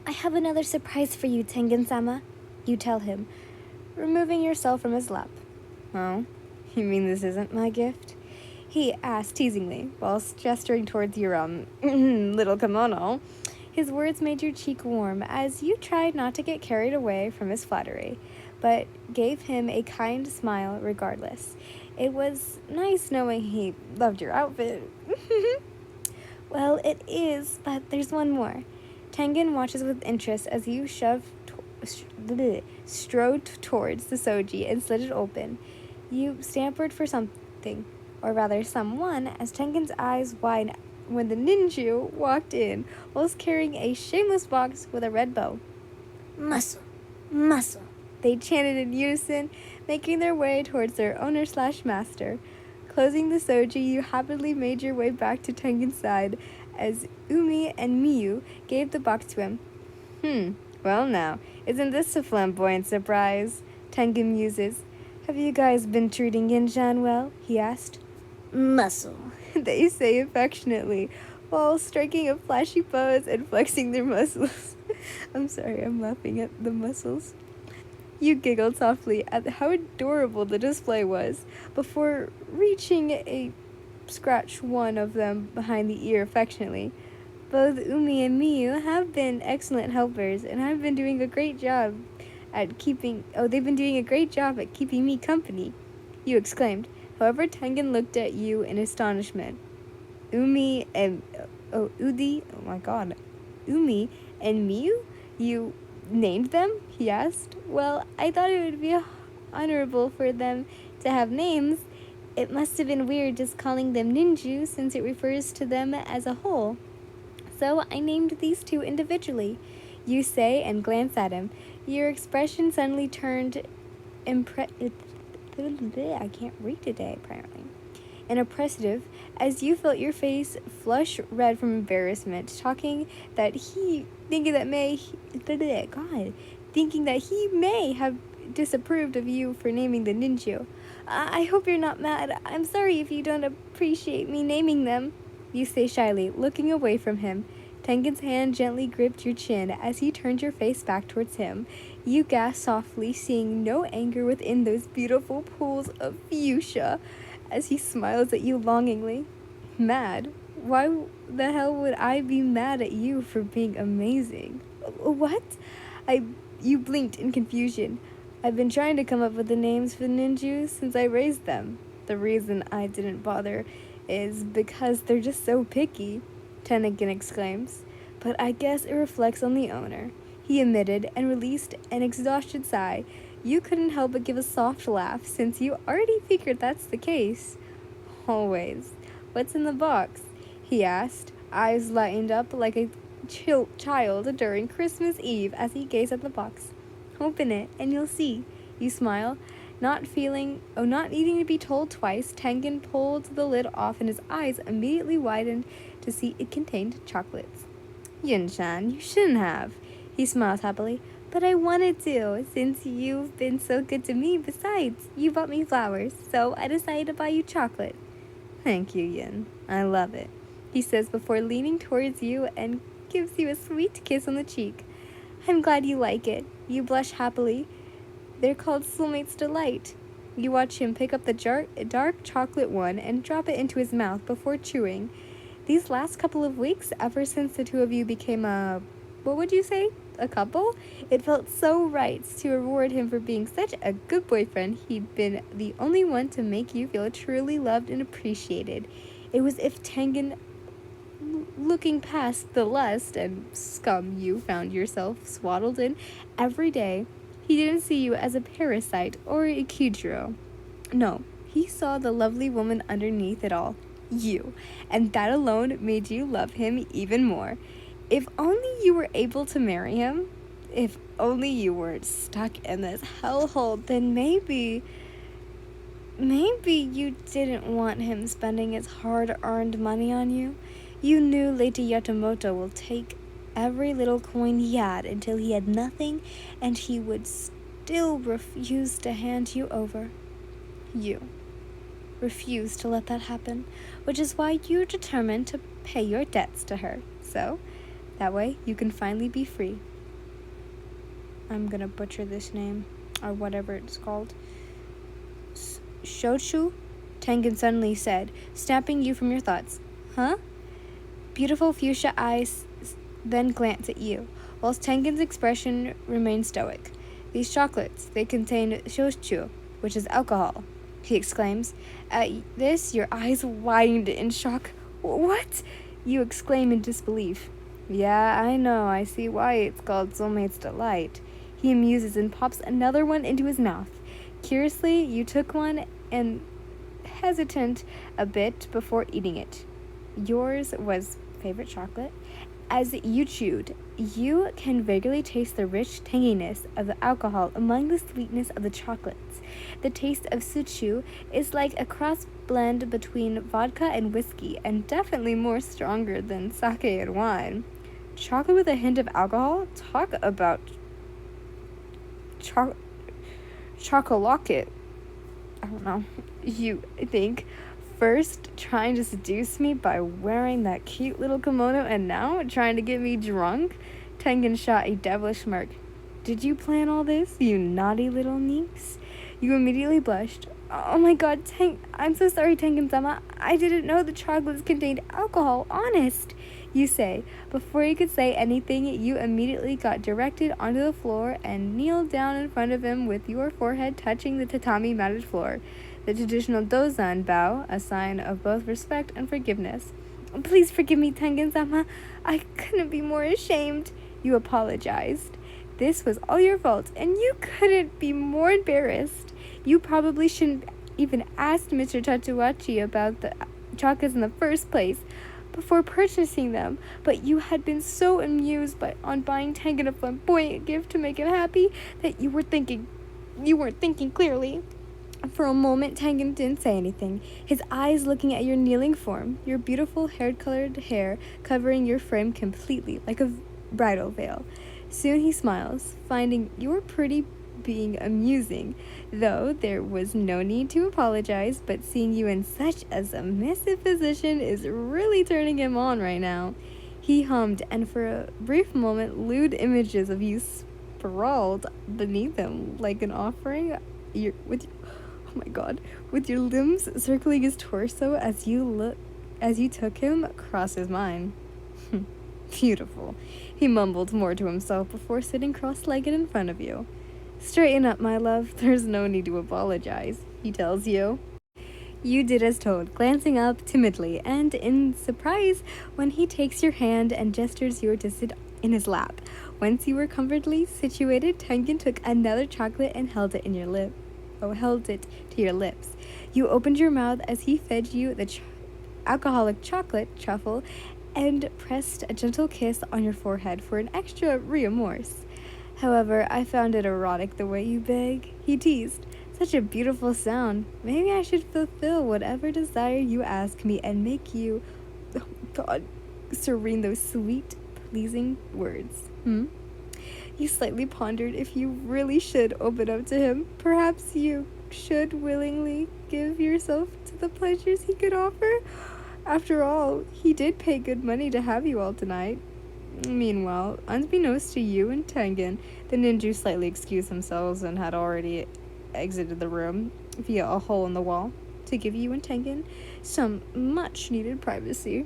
I have another surprise for you, Tengen-sama, you tell him, removing yourself from his lap. Oh, you mean this isn't my gift? He asked teasingly, whilst gesturing towards your, little kimono. His words made your cheek warm as you tried not to get carried away from his flattery, but gave him a kind smile regardless. It was nice knowing he loved your outfit. Well, it is, but there's one more. Tengen watches with interest as you strode towards the soji and slid it open. You stammered for something, or rather someone, as Tengen's eyes widened when the ninja walked in, whilst carrying a shameless box with a red bow. Muscle, muscle, they chanted in unison, making their way towards their owner/master. Closing the soji, you happily made your way back to Tengen's side as Umi and Miyu gave the box to him. Well now, isn't this a flamboyant surprise? Tengen muses. Have you guys been treating Yin-chan well? He asked. Muscle, they say affectionately, while striking a flashy pose and flexing their muscles. I'm sorry, I'm laughing at the muscles. You giggled softly at how adorable the display was, before reaching a scratch one of them behind the ear affectionately. Both Umi and Miyu have been excellent helpers, and have been doing a great job at keeping me company, you exclaimed. However, Tengen looked at you in astonishment. Umi and Miyu? You named them? He asked. Well, I thought it would be honorable for them to have names. It must have been weird just calling them ninju since it refers to them as a whole. So I named these two individually, you say, and glance at him. Your expression suddenly turned I can't read today, apparently. Inoppressive, as you felt your face flush red from embarrassment, thinking that he may have disapproved of you for naming the ninja. I hope you're not mad. I'm sorry if you don't appreciate me naming them, you say shyly, looking away from him. Tengen's hand gently gripped your chin as he turned your face back towards him. You gasped softly, seeing no anger within those beautiful pools of fuchsia, as he smiles at you longingly. Mad? Why the hell would I be mad at you for being amazing? What? You blinked in confusion. I've been trying to come up with the names for the ninjas since I raised them. The reason I didn't bother is because they're just so picky, Tengen exclaims. But I guess it reflects on the owner, he admitted, and released an exhausted sigh. You couldn't help but give a soft laugh, since you already figured that's the case. Always. What's in the box? He asked, eyes lightened up like a child during Christmas Eve as he gazed at the box. Open it, and you'll see, you smile. Not needing to be told twice, Tengen pulled the lid off and his eyes immediately widened to see it contained chocolates. Yin-chan, you shouldn't have. He smiled happily. But I wanted to, since you've been so good to me. Besides, you bought me flowers, so I decided to buy you chocolate. Thank you, Yin. I love it, he says before leaning towards you and gives you a sweet kiss on the cheek. I'm glad you like it. You blush happily. They're called Soulmate's Delight. You watch him pick up the dark chocolate one and drop it into his mouth before chewing. These last couple of weeks, ever since the two of you became a couple, it felt so right to reward him for being such a good boyfriend. He'd been the only one to make you feel truly loved and appreciated. It was as if Tengen, looking past the lust and scum you found yourself swaddled in every day, he didn't see you as a parasite or a Kujiro. No, he saw the lovely woman underneath it all, you, and that alone made you love him even more. If only you were able to marry him, if only you weren't stuck in this hellhole, then maybe you didn't want him spending his hard-earned money on you. You knew Lady Yatamoto will take every little coin he had until he had nothing, and he would still refuse to hand you over. You refused to let that happen, which is why you're determined to pay your debts to her. So that way you can finally be free. I'm gonna butcher this name, or whatever it's called. Shochu? Tengen suddenly said, snapping you from your thoughts. Huh? Beautiful fuchsia eyes then glance at you, whilst Tengen's expression remained stoic. These chocolates, they contain shochu, which is alcohol, he exclaims. At this, your eyes widened in shock. What? You exclaim in disbelief. Yeah, I know, I see why it's called Soulmate's Delight. He amuses and pops another one into his mouth. Curiously, you took one and hesitant a bit before eating it. Yours was favorite chocolate. As you chewed, you can vaguely taste the rich tanginess of the alcohol among the sweetness of the chocolates. The taste of suchu is like a cross blend between vodka and whiskey, and definitely more stronger than sake and wine. Chocolate with a hint of alcohol? Talk about chocolate. I don't know. You think first trying to seduce me by wearing that cute little kimono, and now trying to get me drunk? Tengen shot a devilish smirk. Did you plan all this, you naughty little niece? You immediately blushed. Oh my god, I'm so sorry, Tengen-sama. I didn't know the chocolates contained alcohol, honest, you say. Before you could say anything, you immediately got directed onto the floor and kneeled down in front of him with your forehead touching the tatami matted floor. The traditional dozan bow, a sign of both respect and forgiveness. Please forgive me, Tengen-sama. I couldn't be more ashamed, you apologized. This was all your fault, and you couldn't be more embarrassed. You probably shouldn't even asked Mr. Tatsuachi about the chocolates in the first place before purchasing them, but you had been so amused on buying Tengen a flamboyant gift to make him happy that you weren't thinking clearly. For a moment, Tengen didn't say anything, his eyes looking at your kneeling form, your beautiful hair-colored hair covering your frame completely like a bridal veil. Soon he smiles, finding your pretty being amusing, though there was no need to apologize, but seeing you in such a submissive position is really turning him on right now. He hummed, and for a brief moment, lewd images of you sprawled beneath him like an offering. Oh my god, with your limbs circling his torso as you took him across his mind. Beautiful, he mumbled more to himself before sitting cross-legged in front of you. Straighten up, my love, there's no need to apologize, he tells you. You did as told, glancing up timidly and in surprise when he takes your hand and gestures you to sit in his lap. Once you were comfortably situated, Tengen took another chocolate and held it to your lips. You opened your mouth as he fed you the alcoholic chocolate truffle and pressed a gentle kiss on your forehead for an extra remorse. However, I found it erotic the way you beg, he teased. Such a beautiful sound. Maybe I should fulfill whatever desire you ask me and make you, oh God, serene those sweet, pleasing words. You slightly pondered if you really should open up to him. Perhaps you should willingly give yourself to the pleasures he could offer. After all, he did pay good money to have you all tonight. Meanwhile, unbeknownst to you and Tengen, the ninja slightly excused themselves and had already exited the room via a hole in the wall to give you and Tengen some much-needed privacy.